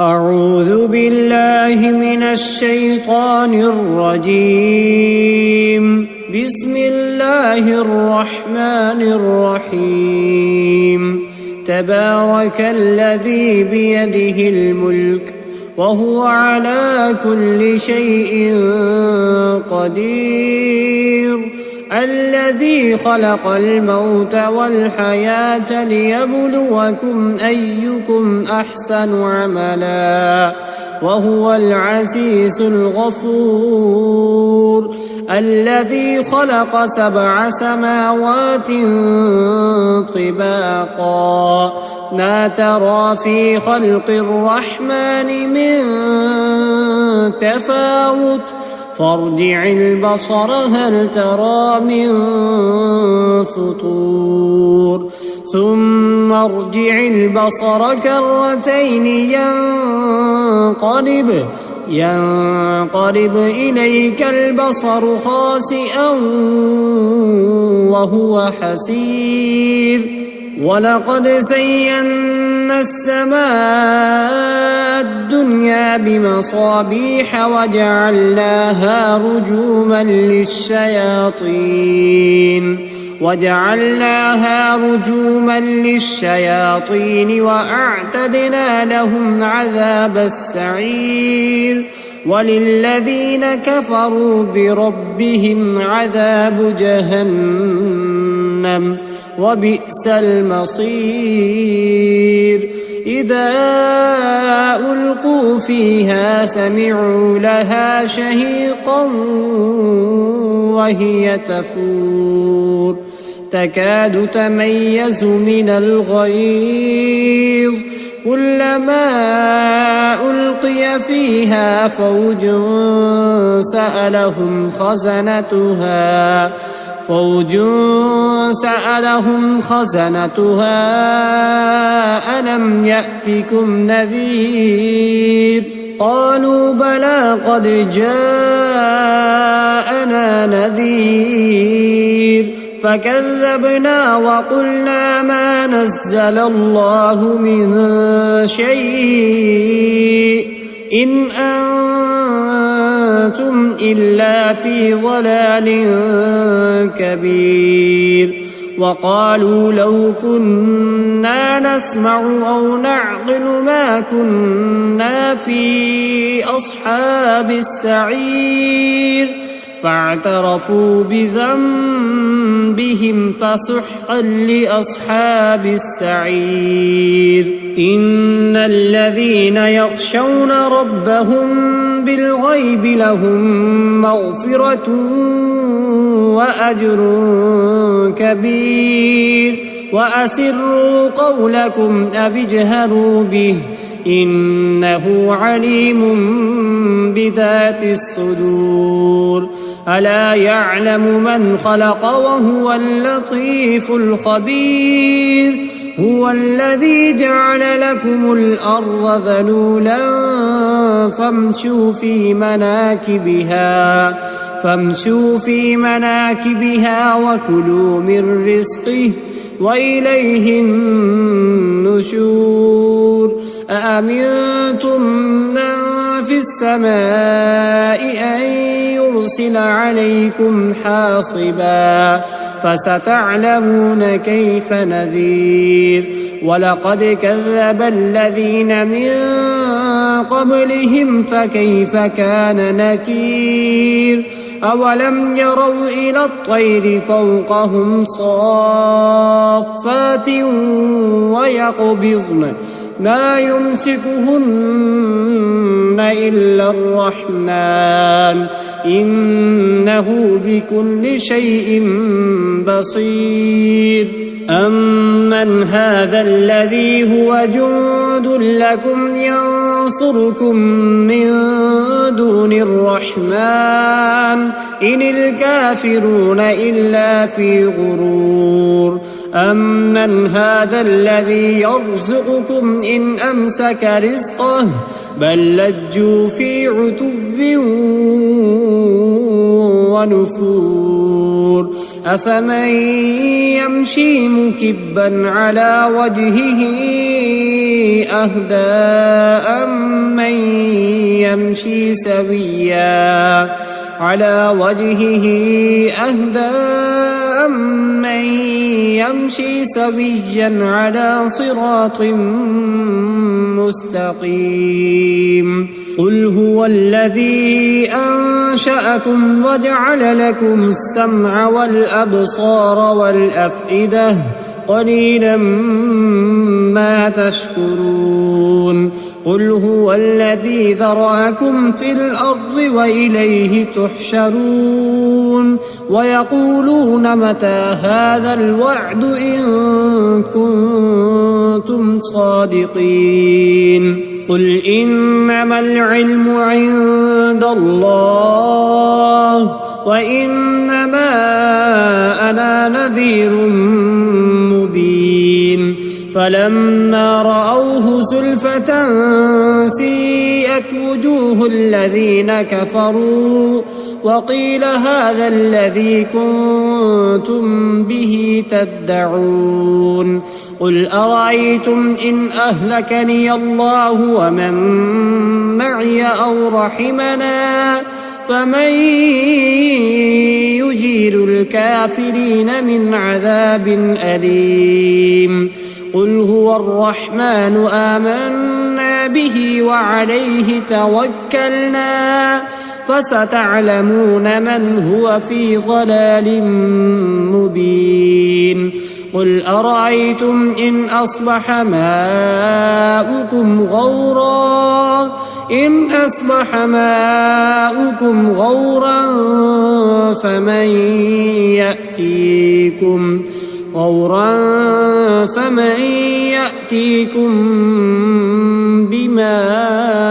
أعوذ بالله من الشيطان الرجيم. بسم الله الرحمن الرحيم. تبارك الذي بيده الملك وهو على كل شيء قدير. الذي خلق الموت والحياة ليبلوكم أيكم أحسن عملا وهو العزيز الغفور. الذي خلق 7 سماوات طباقا ما ترى في خلق الرحمن من تفاوت فارجع البصر هل ترى من فطور ثم ارجع البصر كرتين ينقلب إليك البصر خاسئا وهو حسير. ولقد زينا السماء الدنيا بمصابيح وجعلناها رجوما للشياطين وأعتدنا لهم عذاب السعير. وللذين كفروا بربهم عذاب جهنم وبئس المصير. إذا ألقوا فيها سمعوا لها شهيقا وهي تفور تكاد تميز من الغيظ كلما ألقي فيها فوج سألهم خزنتها ألم يأتكم نذير قالوا بلى قد جاءنا نذير فكذبنا وقلنا ما نزل الله من شيء إن أنتم إلا في ضلال كبير. وقالوا لو كنا نسمع أو نعقل ما كنا في أصحاب السعير فاعترفوا بذنبهم فسحقا لأصحاب السعير. إن الذين يخشون ربهم بالغيب لهم مغفرة وأجر كبير. وأسروا قولكم أو اجهروا به إنه عليم بذات الصدور. ألا يعلم من خلق وهو اللطيف الخبير. هو الذي جعل لكم الأرض ذلولا فامشوا في مناكبها وكلوا من رزقه وإليه النشور. أأمنتم من في السماء أن يرسل عليكم حاصبا فستعلمون كيف نذير. ولقد كذب الذين من قبلهم فكيف كان نكير. أولم يروا إلى الطير فوقهم صافات ويقبضن ما يمسكهن إلا الرحمن إنه بكل شيء بصير. أمن هذا الذي هو جند لكم ينصركم من دون الرحمن إن الكافرون إلا في غرور. أمن هذا الذي يرزقكم إن أمسك رزقه بل لجوا في عتو ونفور. أفمن يمشي مكبا على وجهه أهدى أمن يمشي سويا على صراط مستقيم قل هو الذي أنشأكم وجعل لكم السمع والأبصار والأفئدة قليلا ما تشكرون قل هو الذي ذرأكم في الأرض وإليه تحشرون ويقولون متى هذا الوعد إن كنتم صادقين قل إنما العلم عند الله وإنما أنا نذير مبين فلما رأوه زلفة سيئت وجوه الذين كفروا وقيل هذا الذي كنتم به تدعون قل أرأيتم إن أهلكني الله ومن معي أو رحمنا فمن يجير الكافرين من عذاب أليم قل هو الرحمن آمنا به وعليه توكلنا فستعلمون من هو في ضلال مبين قل أرأيتم إن أصبح ماؤكم غورا فمن يأتيكم بماء